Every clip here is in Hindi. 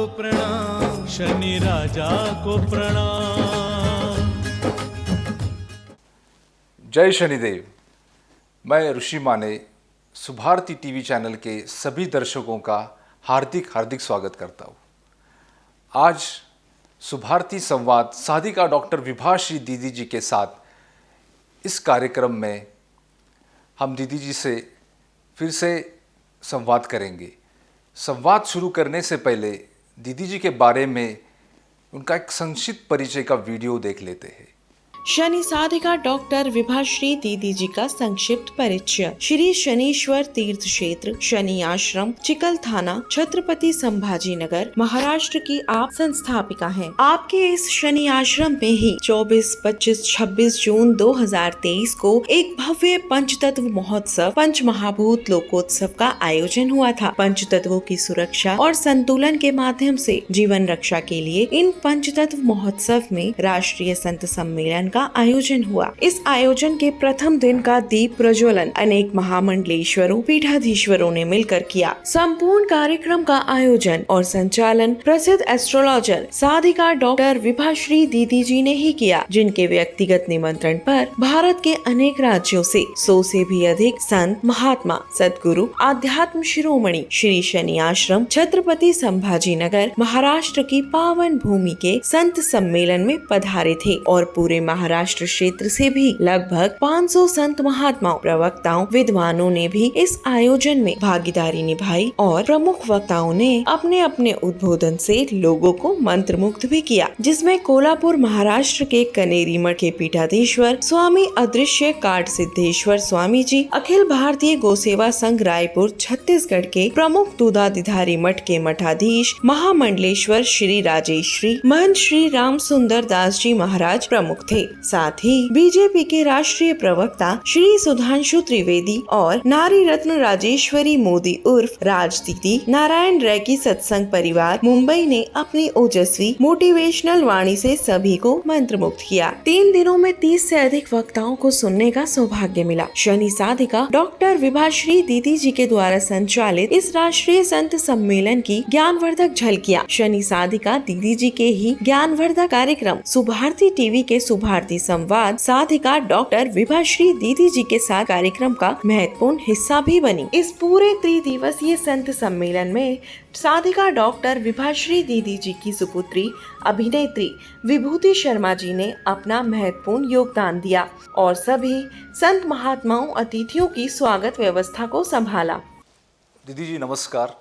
प्रणाम, शनि राजा को प्रणाम। जय शनिदेव। मैं ऋषि माने सुभारती टीवी चैनल के सभी दर्शकों का हार्दिक हार्दिक स्वागत करता हूँ। आज सुभारती संवाद साधिका डॉक्टर विभाश्री दीदी जी के साथ इस कार्यक्रम में हम दीदी जी से फिर से संवाद करेंगे। संवाद शुरू करने से पहले दीदी जी के बारे में उनका एक संक्षिप्त परिचय का वीडियो देख लेते हैं। शनि साधिका डॉक्टर विभाश्री दीदी जी का संक्षिप्त परिचय। श्री शनीश्वर तीर्थ क्षेत्र, शनि आश्रम, चिकल थाना, छत्रपति संभाजी नगर, महाराष्ट्र की आप संस्थापिका हैं। आपके इस शनि आश्रम में ही 24, 25, 26 जून 2023 को एक भव्य पंचतत्व महोत्सव पंच महाभूत लोकोत्सव का आयोजन हुआ था। पंचतत्वों की सुरक्षा और संतुलन के माध्यम से जीवन रक्षा के लिए इन पंचतत्व महोत्सव में राष्ट्रीय संत सम्मेलन का आयोजन हुआ। इस आयोजन के प्रथम दिन का दीप प्रज्वलन अनेक महामंडलेश्वरों, पीठाधीश्वरों ने मिलकर किया। संपूर्ण कार्यक्रम का आयोजन और संचालन प्रसिद्ध एस्ट्रोलॉजर साधिका डॉक्टर विभाश्री दीदी जी ने ही किया, जिनके व्यक्तिगत निमंत्रण पर भारत के अनेक राज्यों से 100 से भी अधिक संत, महात्मा, सद्गुरु, आध्यात्म शिरोमणि श्री शनि आश्रम, छत्रपति संभाजी नगर, महाराष्ट्र की पावन भूमि के संत सम्मेलन में पधारे थे और पूरे महाराष्ट्र क्षेत्र से भी लगभग 500 संत, महात्माओं, प्रवक्ताओं, विद्वानों ने भी इस आयोजन में भागीदारी निभाई और प्रमुख वक्ताओं ने अपने अपने उद्बोधन से लोगों को मंत्रमुग्ध भी किया, जिसमें कोल्हापुर महाराष्ट्र के कनेरी मठ के पीठाधीश्वर स्वामी अदृश्य काट सिद्धेश्वर स्वामी जी, अखिल भारतीय गोसेवा संघ रायपुर छत्तीसगढ़ के प्रमुख दूधाधिधारी मठ के मठाधीश महामंडलेश्वर श्री राजेश्री महंत श्री राम सुंदर दास जी महाराज प्रमुख थे। साथ ही बीजेपी के राष्ट्रीय प्रवक्ता श्री सुधांशु त्रिवेदी और नारी रत्न राजेश्वरी मोदी उर्फ राज दीदी, नारायण रैकी सत्संग परिवार मुंबई ने अपनी ओजस्वी मोटिवेशनल वाणी से सभी को मंत्रमुग्ध किया। 3 दिनों में 30 से अधिक वक्ताओं को सुनने का सौभाग्य मिला। शनि साधिका डॉक्टर विभाश्री दीदी जी के द्वारा संचालित इस राष्ट्रीय संत सम्मेलन की ज्ञानवर्धक झलकियां शनि साधिका दीदी जी के ही ज्ञानवर्धक कार्यक्रम सुभारती टीवी के सुभारती संवाद साधिका डॉक्टर विभाश्री दीदी जी के साथ कार्यक्रम का महत्वपूर्ण हिस्सा भी बनी। इस पूरे त्रिदिवसीय संत सम्मेलन में साधिका डॉक्टर विभाश्री दीदी जी की सुपुत्री अभिनेत्री विभूति शर्मा जी ने अपना महत्वपूर्ण योगदान दिया और सभी संत, महात्माओं, अतिथियों की स्वागत व्यवस्था को संभाला। दीदी जी नमस्कार,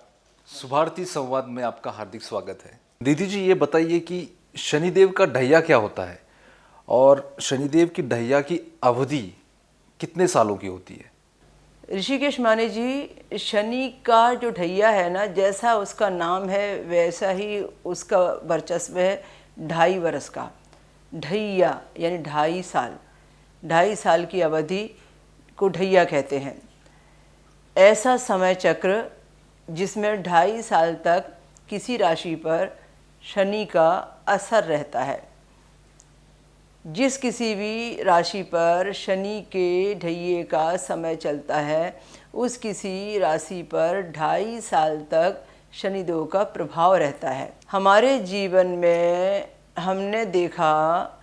सुभारती संवाद में आपका हार्दिक स्वागत है। दीदी जी ये बताइए कि शनिदेव का ढैया क्या होता है और शनिदेव की ढैया की अवधि कितने सालों की होती है? ऋषिकेश माने जी, शनि का जो ढैया है ना, जैसा उसका नाम है वैसा ही उसका वर्चस्व है। 2.5 वर्ष का ढैया यानी 2.5 साल, 2.5 साल की अवधि को ढैया कहते हैं। ऐसा समय चक्र जिसमें 2.5 साल तक किसी राशि पर शनि का असर रहता है। जिस किसी भी राशि पर शनि के ढैये का समय चलता है, उस किसी राशि पर 2.5 साल तक शनिदेव का प्रभाव रहता है। हमारे जीवन में हमने देखा,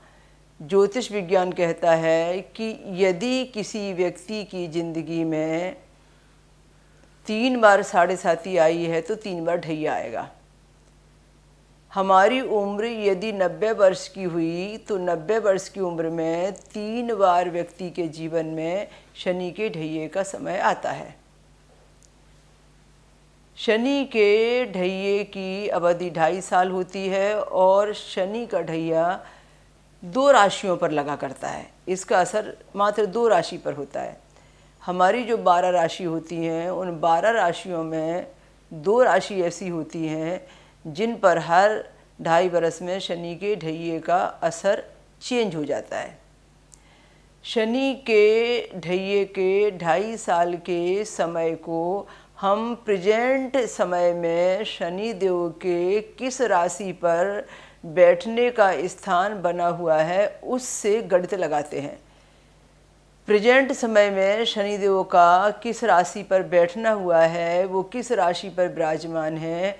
ज्योतिष विज्ञान कहता है कि यदि किसी व्यक्ति की जिंदगी में 3 बार 7.5 आई है तो 3 बार ढैया आएगा। हमारी उम्र यदि 90 वर्ष की हुई तो 90 वर्ष की उम्र में 3 बार व्यक्ति के जीवन में शनि के ढैये का समय आता है। शनि के ढैये की अवधि 2.5 साल होती है और शनि का ढैया 2 राशियों पर लगा करता है। इसका असर मात्र 2 राशि पर होता है। हमारी जो 12 राशि होती हैं, उन 12 राशियों में 2 राशि ऐसी होती हैं जिन पर हर 2.5 वर्ष में शनि के ढैये का असर चेंज हो जाता है। शनि के ढैये के 2.5 साल के समय को हम प्रेजेंट समय में शनि देव के किस राशि पर बैठने का स्थान बना हुआ है उससे गणित लगाते हैं। प्रेजेंट समय में शनिदेव का किस राशि पर बैठना हुआ है, वो किस राशि पर विराजमान है,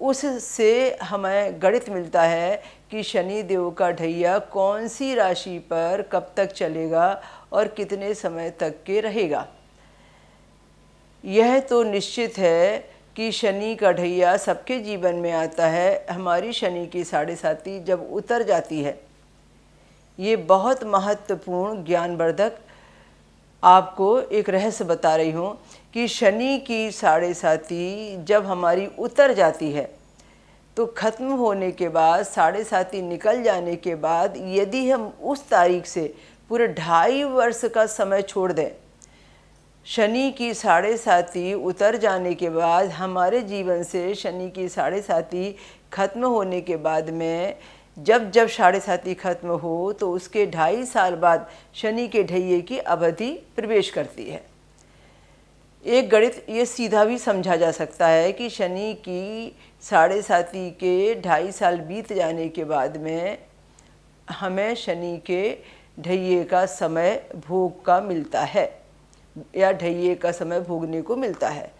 उससे हमें गणित मिलता है कि शनि देव का ढैया कौन सी राशि पर कब तक चलेगा और कितने समय तक के रहेगा। यह तो निश्चित है कि शनि का ढैया सबके जीवन में आता है। हमारी शनि की 7.5 जब उतर जाती है, ये बहुत महत्वपूर्ण ज्ञानवर्धक आपको एक रहस्य बता रही हूँ कि शनि की 7.5 जब हमारी उतर जाती है तो ख़त्म होने के बाद 7.5 निकल जाने के बाद यदि हम उस तारीख से पूरे 2.5 वर्ष का समय छोड़ दें, शनि की 7.5 उतर जाने के बाद हमारे जीवन से शनि की 7.5 खत्म होने के बाद में जब 7.5 खत्म हो तो उसके 2.5 साल बाद शनि के ढैये की अवधि प्रवेश करती है। एक गणित ये सीधा भी समझा जा सकता है कि शनि की 7.5 के 2.5 साल बीत जाने के बाद में हमें शनि के ढैये का समय भोग का मिलता है या ढैये का समय भोगने को मिलता है।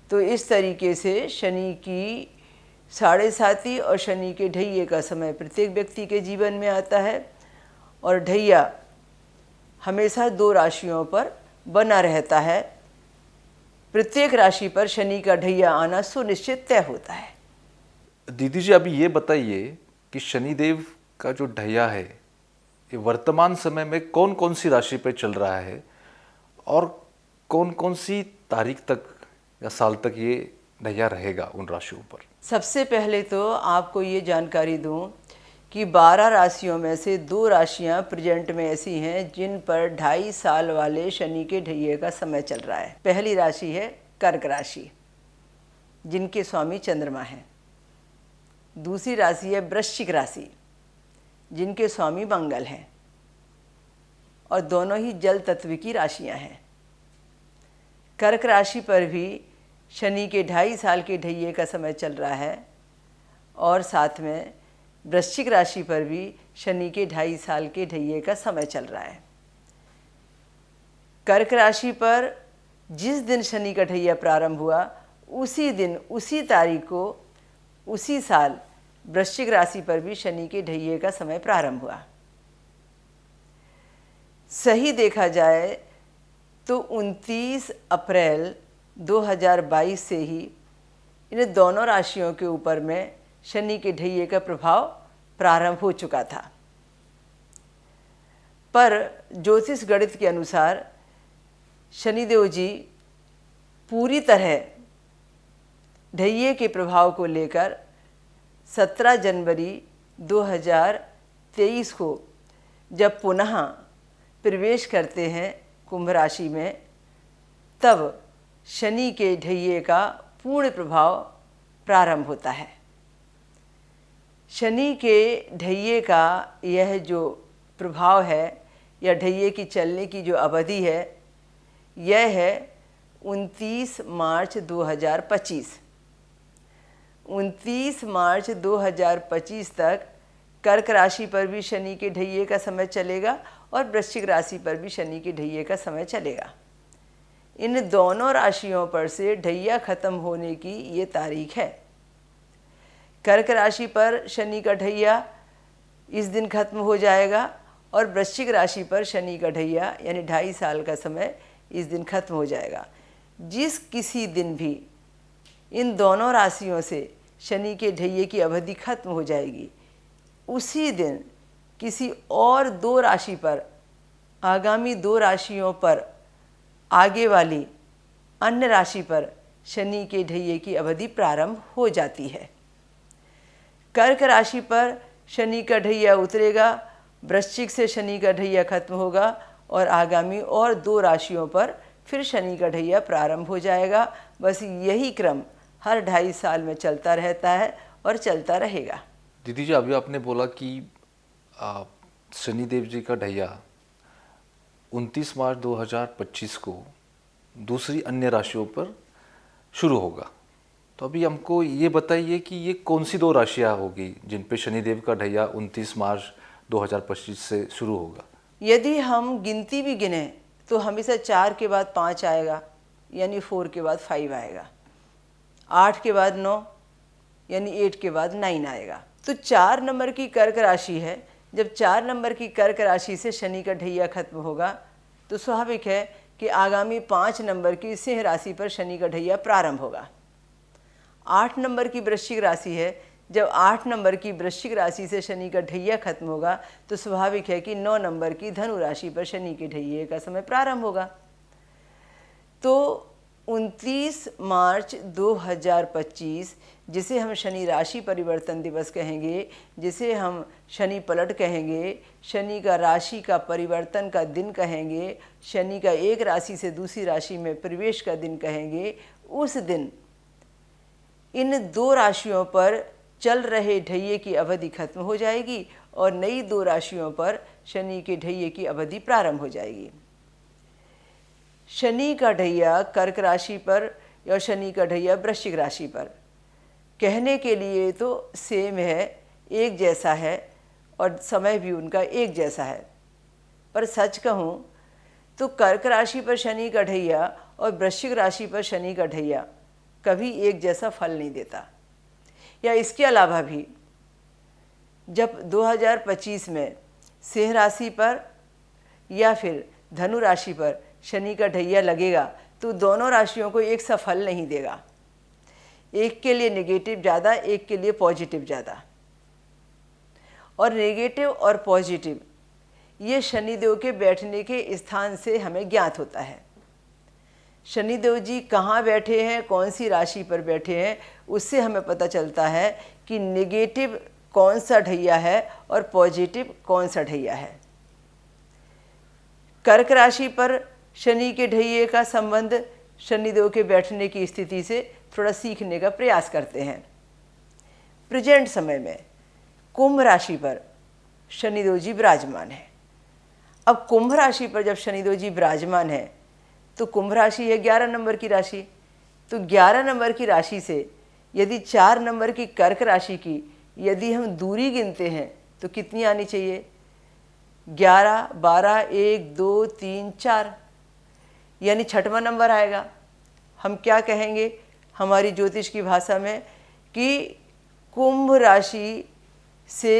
तो इस तरीके से शनि की 7.5 और शनि के ढैये का समय प्रत्येक व्यक्ति के जीवन में आता है और ढैया हमेशा 2 राशियों पर बना रहता है। प्रत्येक राशि पर शनि का ढैया आना सुनिश्चित तय होता है। दीदी जी, अभी ये बताइए कि शनिदेव का जो ढैया है ये वर्तमान समय में कौन कौन सी राशि पे चल रहा है और कौन कौन सी तारीख तक या साल तक ये ढैया रहेगा उन राशियों पर। सबसे पहले तो आपको ये जानकारी दूं कि 12 राशियों में से 2 राशियां प्रेजेंट में ऐसी हैं जिन पर 2.5 साल वाले शनि के ढैये का समय चल रहा है। पहली राशि है कर्क राशि, जिनके स्वामी चंद्रमा हैं। दूसरी राशि है वृश्चिक राशि, जिनके स्वामी मंगल हैं और दोनों ही जल तत्व की राशियां हैं। कर्क राशि पर भी शनि के 2.5 साल के ढैये का समय चल रहा है और साथ में वृश्चिक राशि पर भी शनि के 2.5 साल के ढैये का समय चल रहा है। कर्क राशि पर जिस दिन शनि का ढैया प्रारंभ हुआ उसी दिन, उसी तारीख को, उसी साल वृश्चिक राशि पर भी शनि के ढैये का समय प्रारंभ हुआ। सही देखा जाए तो 29 अप्रैल 2022 से ही इन दोनों राशियों के ऊपर में शनि के ढैये का प्रभाव प्रारंभ हो चुका था। पर ज्योतिष गणित के अनुसार शनिदेव जी पूरी तरह ढैये के प्रभाव को लेकर 17 जनवरी 2023 को जब पुनः प्रवेश करते हैं कुंभ राशि में, तब शनि के ढैये का पूर्ण प्रभाव प्रारंभ होता है। शनि के ढैये का यह जो प्रभाव है या ढैये की चलने की जो अवधि है, यह है 29 मार्च 2025। 29 मार्च 2025 तक कर्क राशि पर भी शनि के ढैये का समय चलेगा और वृश्चिक राशि पर भी शनि के ढैये का समय चलेगा। इन दोनों राशियों पर से ढैया खत्म होने की ये तारीख है। कर्क राशि पर शनि का ढैया इस दिन खत्म हो जाएगा और वृश्चिक राशि पर शनि का ढैया यानी 2.5 साल का समय इस दिन खत्म हो जाएगा। जिस किसी दिन भी इन दोनों राशियों से शनि के ढैये की अवधि खत्म हो जाएगी, उसी दिन किसी और 2 राशि पर, आगामी 2 राशियों पर, आगे वाली अन्य राशि पर शनि के ढैये की अवधि प्रारंभ हो जाती है। कर्क राशि पर शनि का ढैया उतरेगा, वृश्चिक से शनि का ढैया खत्म होगा और आगामी और 2 राशियों पर फिर शनि का ढैया प्रारंभ हो जाएगा। बस यही क्रम हर 2.5 साल में चलता रहता है और चलता रहेगा। दीदी जी, अभी आपने बोला कि शनिदेव जी का ढैया 29 मार्च 2025 को दूसरी अन्य राशियों पर शुरू होगा, तो अभी हमको ये बताइए कि ये कौन सी 2 राशियाँ होगी जिन पे शनिदेव का ढैया 29 मार्च 2025 से शुरू होगा। यदि हम गिनती भी गिने तो हमेशा 4 के बाद 5 आएगा, यानी 4 के बाद 5 आएगा, 8 के बाद 9, यानी 8 के बाद 9 आएगा। तो 4 नंबर की कर्क राशि है, जब 4 नंबर की कर्क राशि से शनि का ढैया खत्म होगा तो स्वाभाविक है कि आगामी 5 नंबर की सिंह राशि पर शनि का ढैया प्रारंभ होगा। 8 नंबर की वृश्चिक राशि है, जब 8 नंबर की वृश्चिक राशि से शनि का ढैया खत्म होगा तो स्वाभाविक है कि 9 नंबर की धनु राशि पर शनि के ढैये का समय प्रारंभ होगा। तो 29 मार्च 2025, जिसे हम शनि राशि परिवर्तन दिवस कहेंगे, जिसे हम शनि पलट कहेंगे, शनि का राशि का परिवर्तन का दिन कहेंगे, शनि का एक राशि से दूसरी राशि में प्रवेश का दिन कहेंगे, उस दिन इन 2 राशियों पर चल रहे ढैये की अवधि खत्म हो जाएगी और नई 2 राशियों पर शनि के ढैये की अवधि प्रारंभ हो जाएगी। शनि का ढैया कर्क राशि पर या शनि का ढैया वृश्चिक राशि पर कहने के लिए तो सेम है, एक जैसा है और समय भी उनका एक जैसा है, पर सच कहूँ तो कर्क राशि पर शनि का ढैया और वृश्चिक राशि पर शनि का ढैया कभी एक जैसा फल नहीं देता। या इसके अलावा भी जब 2025 में सिंह राशि पर या फिर धनु राशि पर शनि का ढैया लगेगा तो दोनों राशियों को एक सा फल नहीं देगा, एक के लिए नेगेटिव ज़्यादा, एक के लिए पॉजिटिव ज़्यादा। और नेगेटिव और पॉजिटिव ये शनिदेव के बैठने के स्थान से हमें ज्ञात होता है। शनिदेव जी कहाँ बैठे हैं, कौन सी राशि पर बैठे हैं, उससे हमें पता चलता है कि नेगेटिव कौन सा ढैया है और पॉजिटिव कौन सा ढैया है। कर्क राशि पर शनि के ढैये का संबंध शनिदेव के बैठने की स्थिति से थोड़ा सीखने का प्रयास करते हैं। प्रेजेंट समय में कुंभ राशि पर शनिदेव जी विराजमान है। अब कुंभ राशि पर जब शनिदेव जी विराजमान है तो कुंभ राशि है 11 नंबर की राशि, तो 11 नंबर की राशि से यदि 4 नंबर की कर्क राशि की यदि हम दूरी गिनते हैं तो कितनी आनी चाहिए? 11, 12, 1, 2, 3, 4, यानी 6वां नंबर आएगा। हम क्या कहेंगे हमारी ज्योतिष की भाषा में कि कुंभ राशि से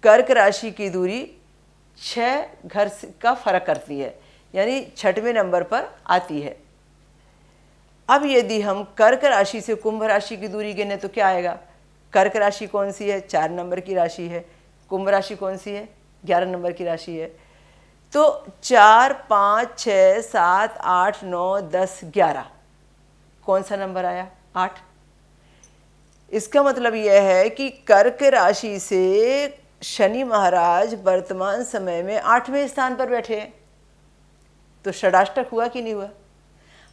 कर्क राशि की दूरी 6 घर का फर्क करती है, यानी 6वें नंबर पर आती है। अब यदि हम कर्क राशि से कुंभ राशि की दूरी गिने तो क्या आएगा? कर्क राशि कौन सी है? 4 नंबर की राशि है। कुंभ राशि कौन सी है? 11 नंबर की राशि है। तो 4, 5, 6, 7, 8, 9, 10, 11 कौन सा नंबर आया? 8। इसका मतलब यह है कि कर्क राशि से शनि महाराज वर्तमान समय में 8वें स्थान पर बैठे हैं। तो षडाष्टक हुआ कि नहीं हुआ?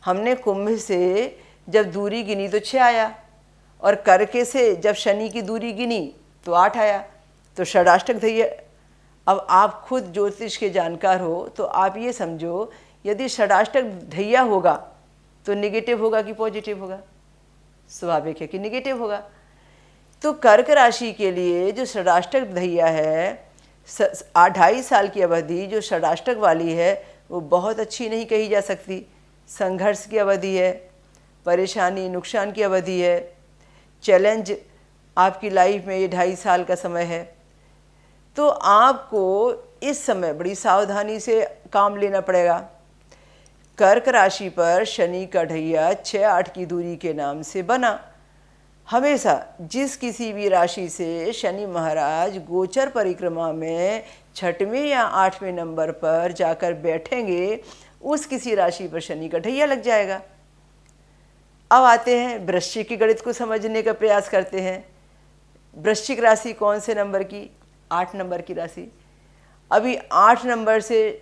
हमने कुंभ से जब दूरी गिनी तो 6 आया और कर्क से जब शनि की दूरी गिनी तो 8 आया, तो षडाष्टक ढैया। अब आप खुद ज्योतिष के जानकार हो तो आप ये समझो, यदि षडाष्टक ढैया होगा तो नेगेटिव होगा कि पॉजिटिव होगा? स्वाभाविक है कि नेगेटिव होगा। तो कर्क राशि के लिए जो षडाष्टक ढैया है, 2.5 साल की अवधि जो षडाष्टक वाली है वो बहुत अच्छी नहीं कही जा सकती। संघर्ष की अवधि है, परेशानी नुकसान की अवधि है, चैलेंज आपकी लाइफ में ये 2.5 साल का समय है। तो आपको इस समय बड़ी सावधानी से काम लेना पड़ेगा। कर्क राशि पर शनि का ढैया 6-8 की दूरी के नाम से बना। हमेशा जिस किसी भी राशि से शनि महाराज गोचर परिक्रमा में 6वें या 8वें नंबर पर जाकर बैठेंगे, उस किसी राशि पर शनि का ढैया लग जाएगा। अब आते हैं वृश्चिक की गणित को समझने का प्रयास करते हैं। वृश्चिक राशि कौन से नंबर की? 8 नंबर की राशि। अभी 8 नंबर से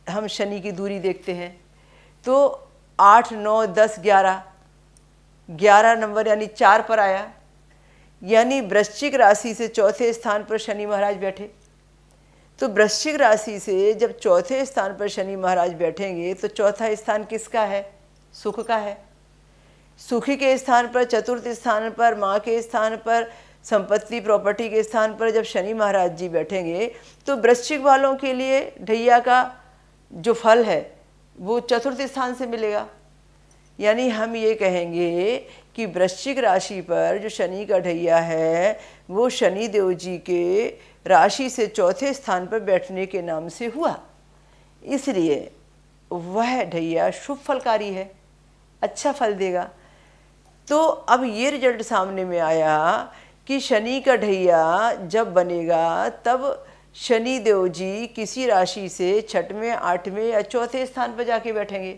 हम शनि की दूरी देखते हैं तो 8, 9, 10, 11 नंबर यानी 4 पर आया, यानी वृश्चिक राशि से 4थे स्थान पर शनि महाराज बैठे। तो वृश्चिक राशि से जब 4थे स्थान पर शनि महाराज बैठेंगे तो 4था स्थान किसका है? सुख का है। सुखी के स्थान पर, चतुर्थ स्थान पर, माँ के स्थान पर, संपत्ति प्रॉपर्टी के स्थान पर जब शनि महाराज जी बैठेंगे तो वृश्चिक वालों के लिए ढैया का जो फल है वो चतुर्थ स्थान से मिलेगा। यानी हम ये कहेंगे कि वृश्चिक राशि पर जो शनि का ढैया है वो शनि देव जी के राशि से चौथे स्थान पर बैठने के नाम से हुआ, इसलिए वह ढैया शुभ फलकारी है, अच्छा फल देगा। तो अब ये रिजल्ट सामने में आया कि शनि का ढैया जब बनेगा तब शनि देव जी किसी राशि से छठवें, आठवें या चौथे स्थान पर जाके बैठेंगे,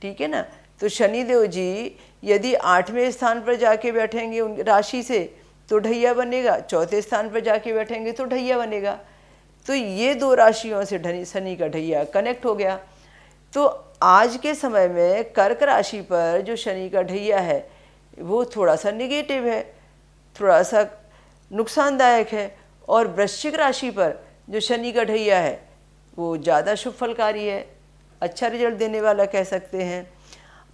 ठीक है ना। तो शनि देव जी यदि आठवें स्थान पर जाके बैठेंगे उन राशि से तो ढैया बनेगा, चौथे स्थान पर जाके बैठेंगे तो ढैया बनेगा। तो ये दो राशियों से शनि का ढैया कनेक्ट हो गया। तो आज के समय में कर्क राशि पर जो शनि का ढैया है वो थोड़ा सा निगेटिव है, थोड़ा सा नुकसानदायक है, और वृश्चिक राशि पर जो शनि का ढैया है वो ज़्यादा शुभ फलकारी है, अच्छा रिजल्ट देने वाला कह सकते हैं।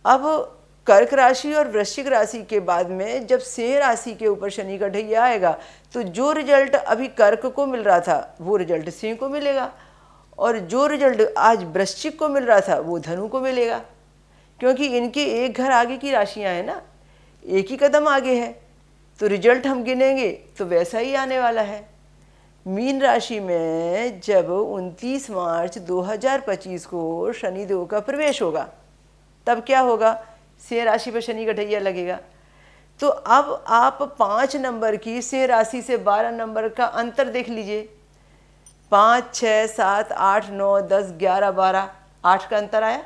अब कर्क राशि और वृश्चिक राशि के बाद में जब सिंह राशि के ऊपर शनि का ढैया आएगा तो जो रिजल्ट अभी कर्क को मिल रहा था वो रिजल्ट सिंह को मिलेगा, और जो रिजल्ट आज वृश्चिक को मिल रहा था वो धनु को मिलेगा, क्योंकि इनके एक घर आगे की राशियां हैं ना, एक ही कदम आगे है। तो रिजल्ट हम गिनेंगे तो वैसा ही आने वाला है। मीन राशि में जब 29 मार्च 2025 को शनिदेव का प्रवेश होगा तब क्या होगा, सिंह राशि पर शनि का ढैया लगेगा। तो अब आप 5 नंबर की सिंह राशि से 12 नंबर का अंतर देख लीजिए, 5, 6, 7, 8, 9, 10, 11, 12, 8 का अंतर आया।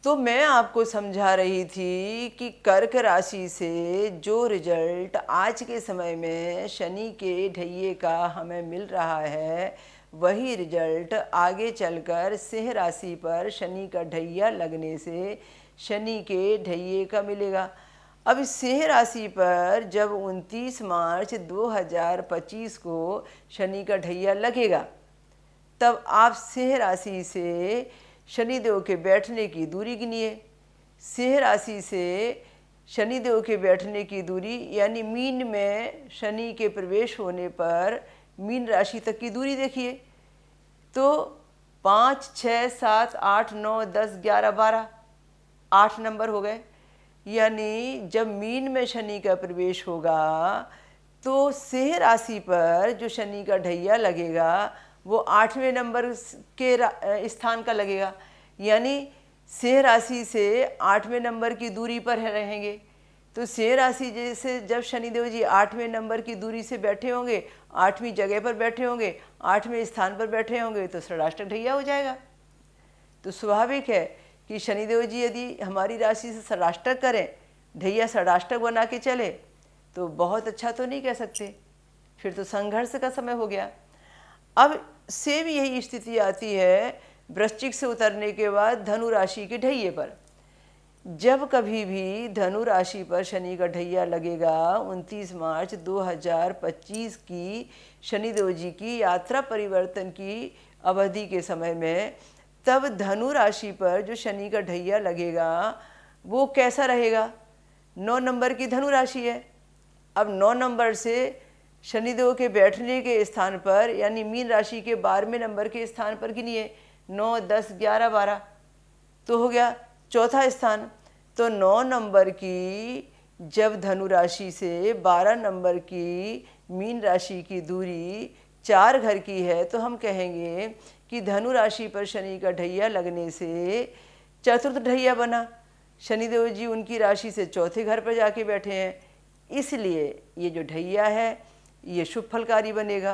तो मैं आपको समझा रही थी कि कर्क राशि से जो रिजल्ट आज के समय में शनि के ढैये का हमें मिल रहा है वही रिजल्ट आगे चलकर सिंह राशि पर शनि का ढैया लगने से शनि के ढैये का मिलेगा। अब सिंह राशि पर जब 29 मार्च 2025 को शनि का ढैया लगेगा तब आप सिंह राशि से शनिदेव के बैठने की दूरी गिनिए। सिंह राशि से शनिदेव के बैठने की दूरी यानी मीन में शनि के प्रवेश होने पर मीन राशि तक की दूरी देखिए, तो 5, 6, 7, 8, 9, 10, 11, 12, 8 नंबर हो गए। यानी जब मीन में शनि का प्रवेश होगा तो सिंह राशि पर जो शनि का ढैया लगेगा वो 8वें नंबर के स्थान का लगेगा, यानी सिंह राशि से 8वें नंबर की दूरी पर रहेंगे। तो सिंह राशि जैसे जब शनिदेव जी 8वें नंबर की दूरी से बैठे होंगे, 8वीं जगह पर बैठे होंगे, 8वें स्थान पर बैठे होंगे तो षडाष्टक ढैया हो जाएगा। तो स्वाभाविक है कि शनिदेव जी यदि हमारी राशि से षडाष्टक करें, ढैया षडाष्टक बना के चले तो बहुत अच्छा तो नहीं कह सकते, फिर तो संघर्ष का समय हो गया। अब सेम यही स्थिति आती है वृश्चिक से उतरने के बाद धनु राशि के ढैये पर। जब कभी भी धनु राशि पर शनि का ढैया लगेगा 29 मार्च 2025 की शनिदेव जी की यात्रा परिवर्तन की अवधि के समय में, तब धनु राशि पर जो शनि का ढैया लगेगा वो कैसा रहेगा। 9 नंबर की धनु राशि है। अब 9 नंबर से शनिदेव के बैठने के स्थान पर यानी मीन राशि के 12वें नंबर के स्थान पर गिनिए, 9, 10, 11, 12 तो हो गया चौथा स्थान। तो 9 नंबर की जब धनु राशि से 12 नंबर की मीन राशि की दूरी 4 घर की है तो हम कहेंगे कि धनु राशि पर शनि का ढैया लगने से चतुर्थ ढैया बना, शनिदेव जी उनकी राशि से चौथे घर पर जाके बैठे हैं, इसलिए ये जो ढैया है ये शुभ फलकारी बनेगा।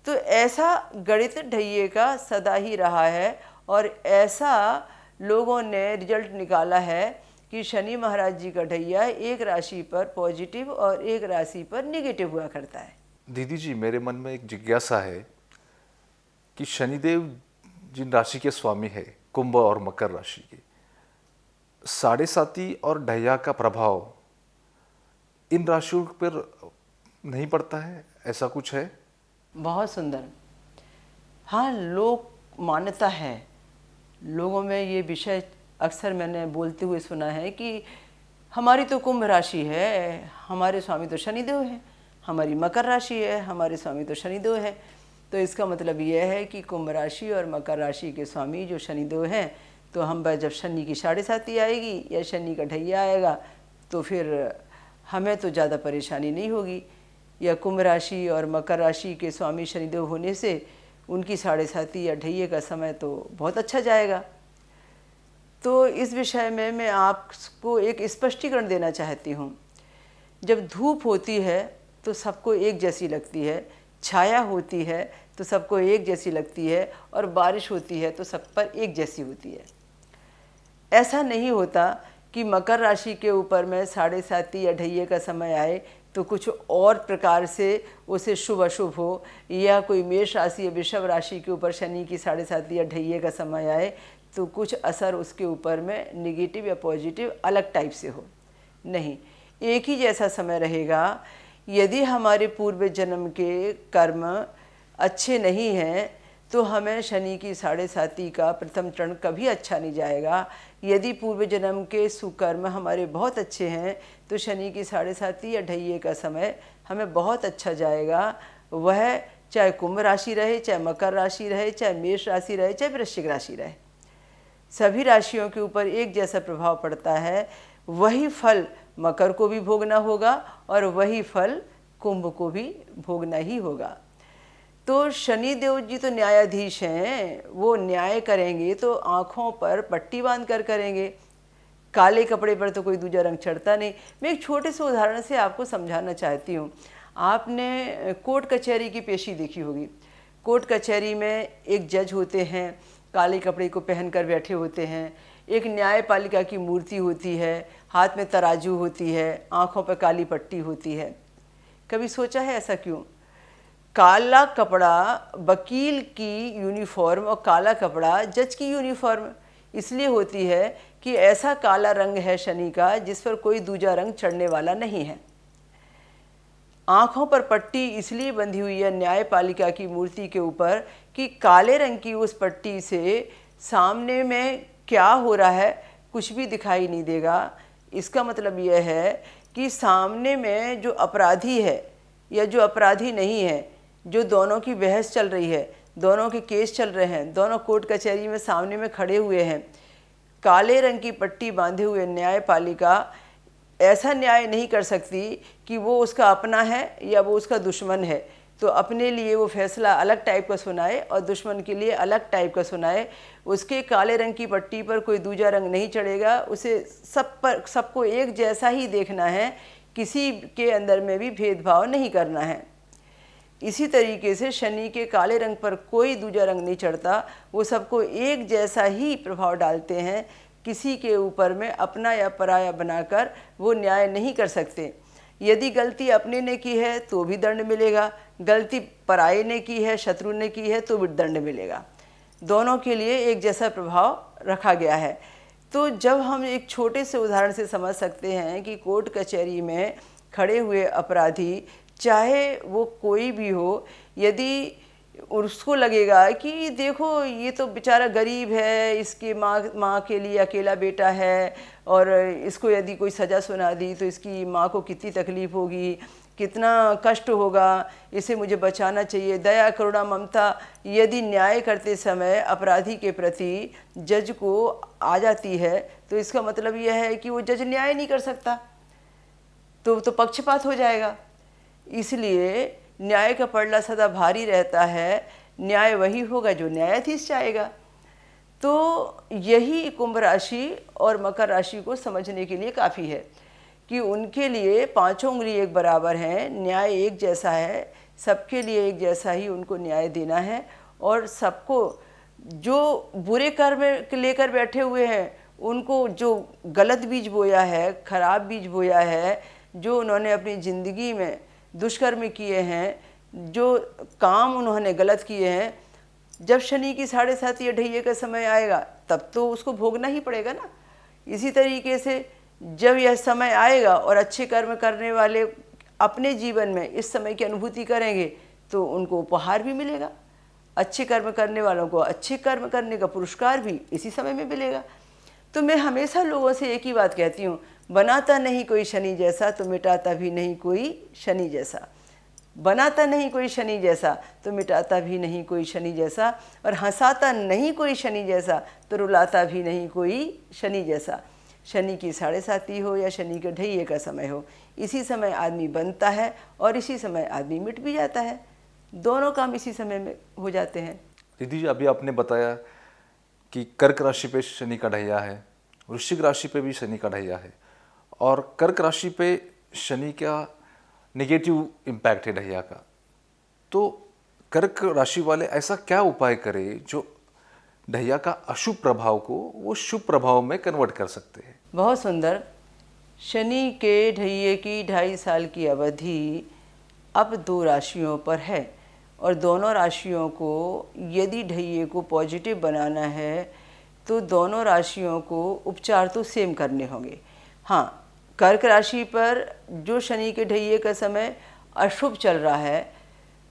तो ऐसा गणित ढैये का सदा ही रहा है और ऐसा लोगों ने रिजल्ट निकाला है कि शनि महाराज जी का ढैया एक राशि पर पॉजिटिव और एक राशि पर नेगेटिव हुआ करता है। दीदी जी, मेरे मन में एक जिज्ञासा है कि शनिदेव जिन राशि के स्वामी है, कुंभ और मकर राशि के, साढ़े साती और ढैया का प्रभाव इन राशियों पर नहीं पड़ता है, ऐसा कुछ है? बहुत सुंदर। हाँ, लोक मान्यता है, लोगों में ये विषय अक्सर मैंने बोलते हुए सुना है कि हमारी तो कुंभ राशि है, हमारे स्वामी तो शनिदेव हैं, हमारी मकर राशि है, हमारे स्वामी तो शनिदेव है। तो इसका मतलब यह है कि कुंभ राशि और मकर राशि के स्वामी जो शनिदेव हैं तो हम जब शनि की 7.5 आएगी या शनि का ढैया आएगा तो फिर हमें तो ज़्यादा परेशानी नहीं होगी। या कुंभ राशि और मकर राशि के स्वामी शनिदेव होने से उनकी 7.5 या ढैये का समय तो बहुत अच्छा जाएगा। तो इस विषय में मैं आपको एक स्पष्टीकरण देना चाहती हूँ। जब धूप होती है तो सबको एक जैसी लगती है, छाया होती है तो सबको एक जैसी लगती है, और बारिश होती है तो सब पर एक जैसी होती है। ऐसा नहीं होता कि मकर राशि के ऊपर में 7.5 या ढैये का समय आए तो कुछ और प्रकार से उसे शुभ अशुभ हो, या कोई मेष राशि या वृषभ राशि के ऊपर शनि की 7.5 या ढैये का समय आए तो कुछ असर उसके ऊपर में निगेटिव या पॉजिटिव अलग टाइप से हो। नहीं, एक ही जैसा समय रहेगा। यदि हमारे पूर्व जन्म के कर्म अच्छे नहीं हैं तो हमें शनि की 7.5 का प्रथम चरण कभी अच्छा नहीं जाएगा। यदि पूर्व जन्म के सुकर्म हमारे बहुत अच्छे हैं तो शनि की 7.5 या ढैये का समय हमें बहुत अच्छा जाएगा। वह चाहे कुंभ राशि रहे, चाहे मकर राशि रहे, चाहे मेष राशि रहे, चाहे वृश्चिक राशि रहे, सभी राशियों के ऊपर एक जैसा प्रभाव पड़ता है। वही फल मकर को भी भोगना होगा और वही फल कुंभ को भी भोगना ही होगा। तो शनि देव जी तो न्यायाधीश हैं, वो न्याय करेंगे तो आँखों पर पट्टी बांध कर करेंगे। काले कपड़े पर तो कोई दूजा रंग चढ़ता नहीं। मैं एक छोटे से उदाहरण से आपको समझाना चाहती हूँ। आपने कोर्ट कचहरी की पेशी देखी होगी। कोर्ट कचहरी में एक जज होते हैं, काले कपड़े को पहन कर बैठे होते हैं। एक न्यायपालिका की मूर्ति होती है, हाथ में तराजू होती है, आँखों पर काली पट्टी होती है। कभी सोचा है ऐसा क्यों? काला कपड़ा वकील की यूनिफॉर्म और काला कपड़ा जज की यूनिफॉर्म इसलिए होती है कि ऐसा काला रंग है शनि का जिस पर कोई दूजा रंग चढ़ने वाला नहीं है। आँखों पर पट्टी इसलिए बंधी हुई है न्यायपालिका की मूर्ति के ऊपर कि काले रंग की उस पट्टी से सामने में क्या हो रहा है कुछ भी दिखाई नहीं देगा। इसका मतलब यह है कि सामने में जो अपराधी है या जो अपराधी नहीं है, जो दोनों की बहस चल रही है, दोनों के केस चल रहे हैं, दोनों कोर्ट कचहरी में सामने में खड़े हुए हैं, काले रंग की पट्टी बांधे हुए न्यायपालिका ऐसा न्याय नहीं कर सकती कि वो उसका अपना है या वो उसका दुश्मन है। तो अपने लिए वो फैसला अलग टाइप का सुनाए और दुश्मन के लिए अलग टाइप का सुनाए। उसके काले रंग की पट्टी पर कोई दूजा रंग नहीं चढ़ेगा। उसे सबको एक जैसा ही देखना है, किसी के अंदर में भी भेदभाव नहीं करना है। इसी तरीके से शनि के काले रंग पर कोई दूजा रंग नहीं चढ़ता, वो सबको एक जैसा ही प्रभाव डालते हैं। किसी के ऊपर में अपना या पराया बनाकर वो न्याय नहीं कर सकते। यदि गलती अपने ने की है तो भी दंड मिलेगा, गलती पराये ने की है, शत्रु ने की है तो भी दंड मिलेगा। दोनों के लिए एक जैसा प्रभाव रखा गया है। तो जब हम एक छोटे से उदाहरण से समझ सकते हैं कि कोर्ट कचहरी में खड़े हुए अपराधी चाहे वो कोई भी हो, यदि उसको लगेगा कि देखो ये तो बेचारा गरीब है, इसकी माँ के लिए अकेला बेटा है और इसको यदि कोई सज़ा सुना दी तो इसकी माँ को कितनी तकलीफ़ होगी, कितना कष्ट होगा, इसे मुझे बचाना चाहिए। दया करुणा ममता यदि न्याय करते समय अपराधी के प्रति जज को आ जाती है तो इसका मतलब यह है कि वो जज न्याय नहीं कर सकता, तो पक्षपात हो जाएगा। इसलिए न्याय का पलड़ा सदा भारी रहता है। न्याय वही होगा जो न्यायाधीश चाहेगा। तो यही कुंभ राशि और मकर राशि को समझने के लिए काफ़ी है कि उनके लिए पांचों उंगली एक बराबर हैं, न्याय एक जैसा है, सबके लिए एक जैसा ही उनको न्याय देना है। और सबको जो बुरे कर्म लेकर बैठे हुए हैं, उनको जो गलत बीज बोया है, खराब बीज बोया है, जो उन्होंने अपनी ज़िंदगी में दुष्कर्म किए हैं, जो काम उन्होंने गलत किए हैं, जब शनि की 7.5 या ढैये का समय आएगा तब तो उसको भोगना ही पड़ेगा ना। इसी तरीके से जब यह समय आएगा और अच्छे कर्म करने वाले अपने जीवन में इस समय की अनुभूति करेंगे तो उनको उपहार भी मिलेगा। अच्छे कर्म करने वालों को अच्छे कर्म करने का पुरस्कार भी इसी समय में मिलेगा। तो मैं हमेशा लोगों से एक ही बात कहती हूँ, बनाता नहीं कोई शनि जैसा तो मिटाता भी नहीं कोई शनि जैसा। बनाता नहीं कोई शनि जैसा तो मिटाता भी नहीं कोई शनि जैसा, और हंसाता नहीं कोई शनि जैसा तो रुलाता भी नहीं कोई शनि जैसा। शनि की 7:30 हो या शनि के ढैये का समय हो, इसी समय आदमी बनता है और इसी समय आदमी मिट भी जाता है। दोनों काम इसी समय में हो जाते हैं। दीदी जी, अभी आपने बताया कि कर्क राशि पे शनि का ढैया है, वृश्चिक राशि पे भी शनि का ढैया है, और कर्क राशि पे शनि का नेगेटिव इम्पैक्ट है ढैया का। तो कर्क राशि वाले ऐसा क्या उपाय करें जो ढैया का अशुभ प्रभाव को वो शुभ प्रभाव में कन्वर्ट कर सकते हैं? बहुत सुंदर। शनि के ढैये की 2.5 साल की अवधि अब 2 राशियों पर है, और दोनों राशियों को यदि ढैये को पॉजिटिव बनाना है तो दोनों राशियों को उपचार तो सेम करने होंगे। हाँ, कर्क राशि पर जो शनि के ढैये का समय अशुभ चल रहा है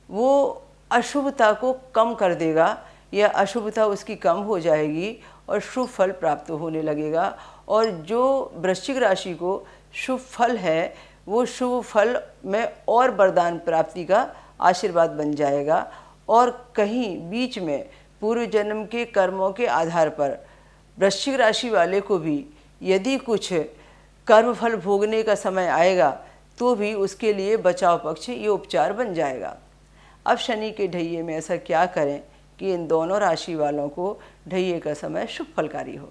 वो अशुभता को कम कर देगा, या अशुभता उसकी कम हो जाएगी और शुभ फल प्राप्त होने लगेगा। और जो वृश्चिक राशि को शुभ फल है वो शुभ फल में और वरदान प्राप्ति का आशीर्वाद बन जाएगा। और कहीं बीच में पूर्व जन्म के कर्मों के आधार पर वृश्चिक राशि वाले को भी यदि कुछ कर्म फल भोगने का समय आएगा तो भी उसके लिए बचाव पक्ष ये उपचार बन जाएगा। अब शनि के ढैये में ऐसा क्या करें कि इन दोनों राशि वालों को ढैये का समय शुभ फलकारी हो।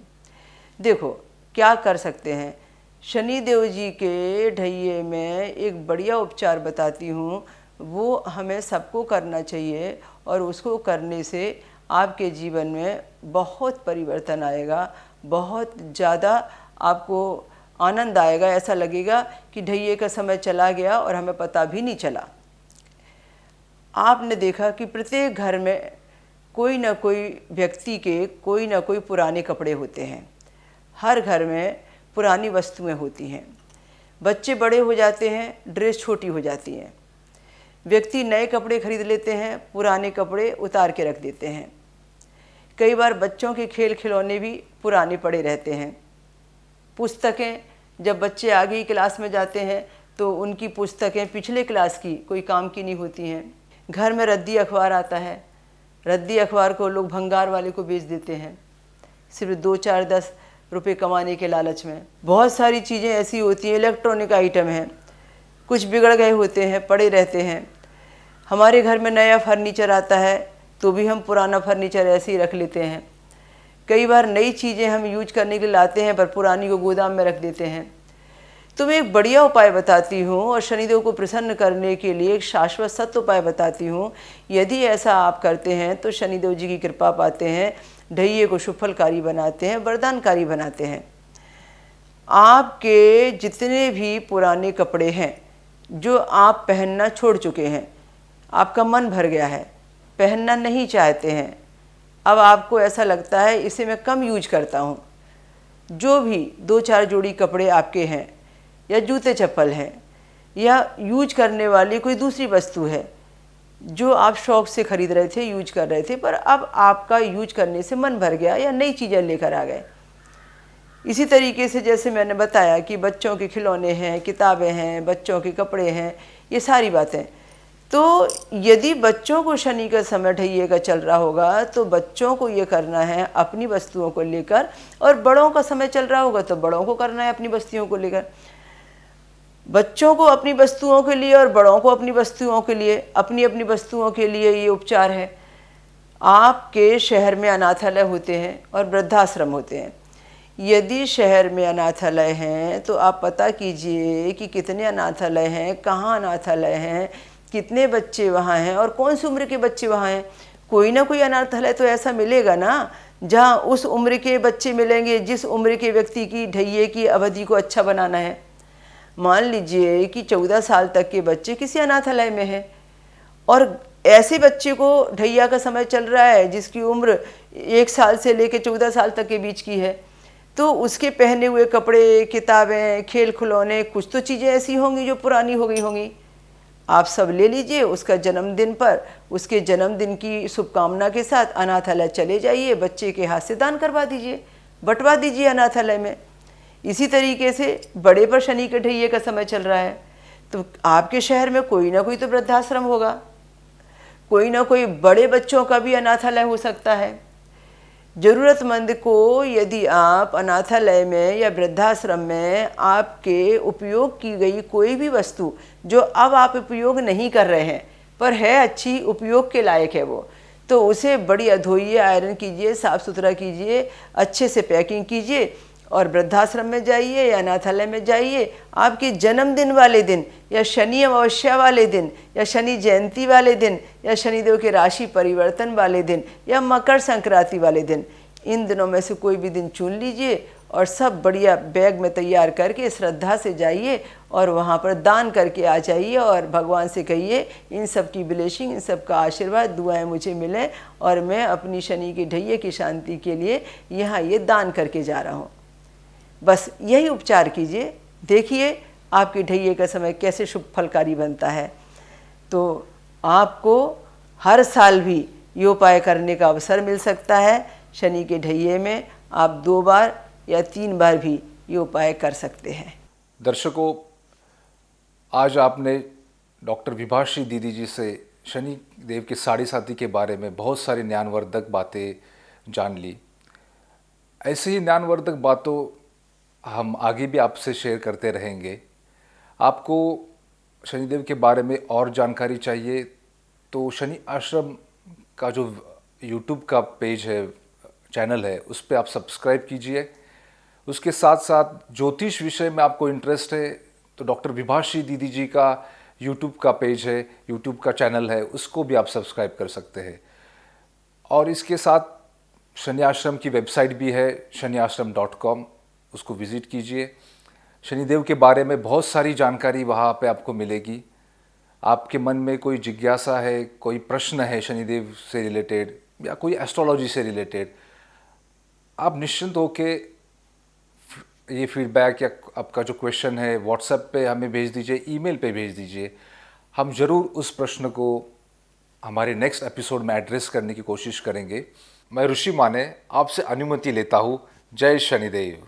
देखो क्या कर सकते हैं। शनि देव जी के ढैये में एक बढ़िया उपचार बताती हूँ, वो हमें सबको करना चाहिए, और उसको करने से आपके जीवन में बहुत परिवर्तन आएगा, बहुत ज़्यादा आपको आनंद आएगा। ऐसा लगेगा कि ढैये का समय चला गया और हमें पता भी नहीं चला। आपने देखा कि प्रत्येक घर में कोई ना कोई व्यक्ति के कोई ना कोई पुराने कपड़े होते हैं। हर घर में पुरानी वस्तुएं होती हैं। बच्चे बड़े हो जाते हैं, ड्रेस छोटी हो जाती हैं। व्यक्ति नए कपड़े खरीद लेते हैं, पुराने कपड़े उतार के रख देते हैं। कई बार बच्चों के खेल खिलौने भी पुराने पड़े रहते हैं। पुस्तकें, जब बच्चे आगे क्लास में जाते हैं तो उनकी पुस्तकें पिछले क्लास की कोई काम की नहीं होती हैं। घर में रद्दी अखबार आता है, रद्दी अखबार को लोग भंगार वाले को बेच देते हैं सिर्फ 2, 4, 10 रुपये कमाने के लालच में। बहुत सारी चीज़ें ऐसी होती हैं, इलेक्ट्रॉनिक आइटम हैं, कुछ बिगड़ गए होते हैं, पड़े रहते हैं। हमारे घर में नया फर्नीचर आता है तो भी हम पुराना फर्नीचर ऐसे ही रख लेते हैं। कई बार नई चीज़ें हम यूज करने के लिए लाते हैं पर पुरानी को गोदाम में रख देते हैं। तो मैं एक बढ़िया उपाय बताती हूँ और शनिदेव को प्रसन्न करने के लिए एक शाश्वत सत्य उपाय बताती हूँ। यदि ऐसा आप करते हैं तो शनिदेव जी की कृपा पाते हैं, ढैये को शुभफलकारी बनाते हैं, वरदानकारी बनाते हैं। आपके जितने भी पुराने कपड़े हैं जो आप पहनना छोड़ चुके हैं, आपका मन भर गया है, पहनना नहीं चाहते हैं, अब आपको ऐसा लगता है इसे मैं कम यूज करता हूँ, जो भी 2-4 जोड़ी कपड़े आपके हैं या जूते चप्पल हैं या यूज करने वाली कोई दूसरी वस्तु है जो आप शौक़ से ख़रीद रहे थे, यूज कर रहे थे, पर अब आपका यूज करने से मन भर गया या नई चीज़ें लेकर आ गए। इसी तरीके से जैसे मैंने बताया कि बच्चों के खिलौने हैं, किताबें हैं, बच्चों के कपड़े हैं, ये सारी बातें। तो यदि बच्चों को शनि का समय ढैये का चल रहा होगा तो बच्चों को ये करना है अपनी वस्तुओं को लेकर, और बड़ों का समय चल रहा होगा तो बड़ों को करना है अपनी वस्तुओं को लेकर। बच्चों को अपनी वस्तुओं के लिए और बड़ों को अपनी वस्तुओं के लिए, अपनी अपनी वस्तुओं के लिए ये उपचार है। आपके शहर में अनाथालय होते हैं और वृद्धाश्रम होते हैं। यदि शहर में अनाथालय हैं तो आप पता कीजिए कि कितने अनाथालय हैं, कहाँ अनाथालय हैं, कितने बच्चे वहाँ हैं और कौन सी उम्र के बच्चे वहाँ हैं। कोई ना कोई अनाथालय तो ऐसा मिलेगा ना जहाँ उस उम्र के बच्चे मिलेंगे जिस उम्र के व्यक्ति की ढैये की अवधि को अच्छा बनाना है। मान लीजिए कि 14 साल तक के बच्चे किसी अनाथालय में हैं और ऐसे बच्चे को ढैया का समय चल रहा है जिसकी उम्र 1 साल से लेकर 14 साल तक के बीच की है, तो उसके पहने हुए कपड़े, किताबें, खेल खिलौने, कुछ तो चीज़ें ऐसी होंगी जो पुरानी हो गई होंगी। आप सब ले लीजिए, उसका जन्मदिन पर उसके जन्मदिन की शुभकामना के साथ अनाथालय चले जाइए, बच्चे के हाथ से दान करवा दीजिए, बंटवा दीजिए अनाथालय में। इसी तरीके से बड़े पर शनि के ढैये का समय चल रहा है तो आपके शहर में कोई ना कोई तो वृद्धाश्रम होगा, कोई ना कोई बड़े बच्चों का भी अनाथालय हो सकता है। ज़रूरतमंद को यदि आप अनाथालय में या वृद्धाश्रम में आपके उपयोग की गई कोई भी वस्तु जो अब आप उपयोग नहीं कर रहे हैं पर है अच्छी, उपयोग के लायक है वो, तो उसे बढ़िया धोइए, आयरन कीजिए, साफ़ सुथरा कीजिए, अच्छे से पैकिंग कीजिए और वृद्धाश्रम में जाइए या अनाथालय में जाइए। आपके जन्मदिन वाले दिन या शनि अमावस्या वाले दिन या शनि जयंती वाले दिन या शनिदेव के राशि परिवर्तन वाले दिन या मकर संक्रांति वाले दिन, इन दिनों में से कोई भी दिन चुन लीजिए और सब बढ़िया बैग में तैयार करके श्रद्धा से जाइए और वहाँ पर दान करके आ जाइए और भगवान से कहिए इन सब की ब्लेसिंग, इन सब का आशीर्वाद, दुआएं मुझे मिलें और मैं अपनी शनि की ढैये की शांति के लिए यहाँ ये दान करके जा रहा हूँ। बस यही उपचार कीजिए, देखिए आपकी ढैये का समय कैसे शुभ फलकारी बनता है। तो आपको हर साल भी ये उपाय करने का अवसर मिल सकता है। शनि के ढैये में आप 2 बार या 3 बार भी ये उपाय कर सकते हैं। दर्शकों, आज आपने डॉक्टर विभाश्री दीदी जी से शनि देव के साढ़े साथी के बारे में बहुत सारी ज्ञानवर्धक बातें जान ली। ऐसे ही ज्ञानवर्धक बातों हम आगे भी आपसे शेयर करते रहेंगे। आपको शनिदेव के बारे में और जानकारी चाहिए तो शनि आश्रम का जो यूट्यूब का पेज है, चैनल है, उस पर आप सब्सक्राइब कीजिए। उसके साथ साथ ज्योतिष विषय में आपको इंटरेस्ट है तो डॉक्टर विभाश्री दीदी जी का यूट्यूब का पेज है, यूट्यूब का चैनल है, उसको भी आप सब्सक्राइब कर सकते हैं। और इसके साथ शनि आश्रम की वेबसाइट भी है shaniashram.com, उसको विज़िट कीजिए। शनिदेव के बारे में बहुत सारी जानकारी वहाँ पे आपको मिलेगी। आपके मन में कोई जिज्ञासा है, कोई प्रश्न है शनिदेव से रिलेटेड या कोई एस्ट्रोलॉजी से रिलेटेड, आप निश्चिंत होके ये फीडबैक या आपका जो क्वेश्चन है व्हाट्सएप पे हमें भेज दीजिए, ईमेल पे भेज दीजिए। हम ज़रूर उस प्रश्न को हमारे नेक्स्ट एपिसोड में एड्रेस करने की कोशिश करेंगे। मैं ऋषि माने आपसे अनुमति लेता हूँ। जय शनिदेव।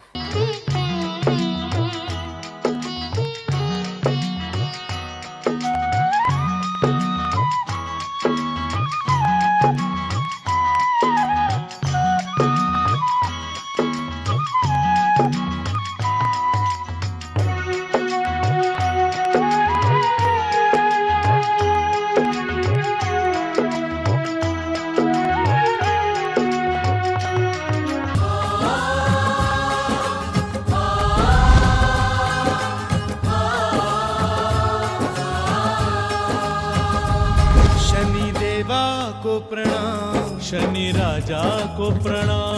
शनि देवा को प्रणाम, शनि राजा को प्रणाम।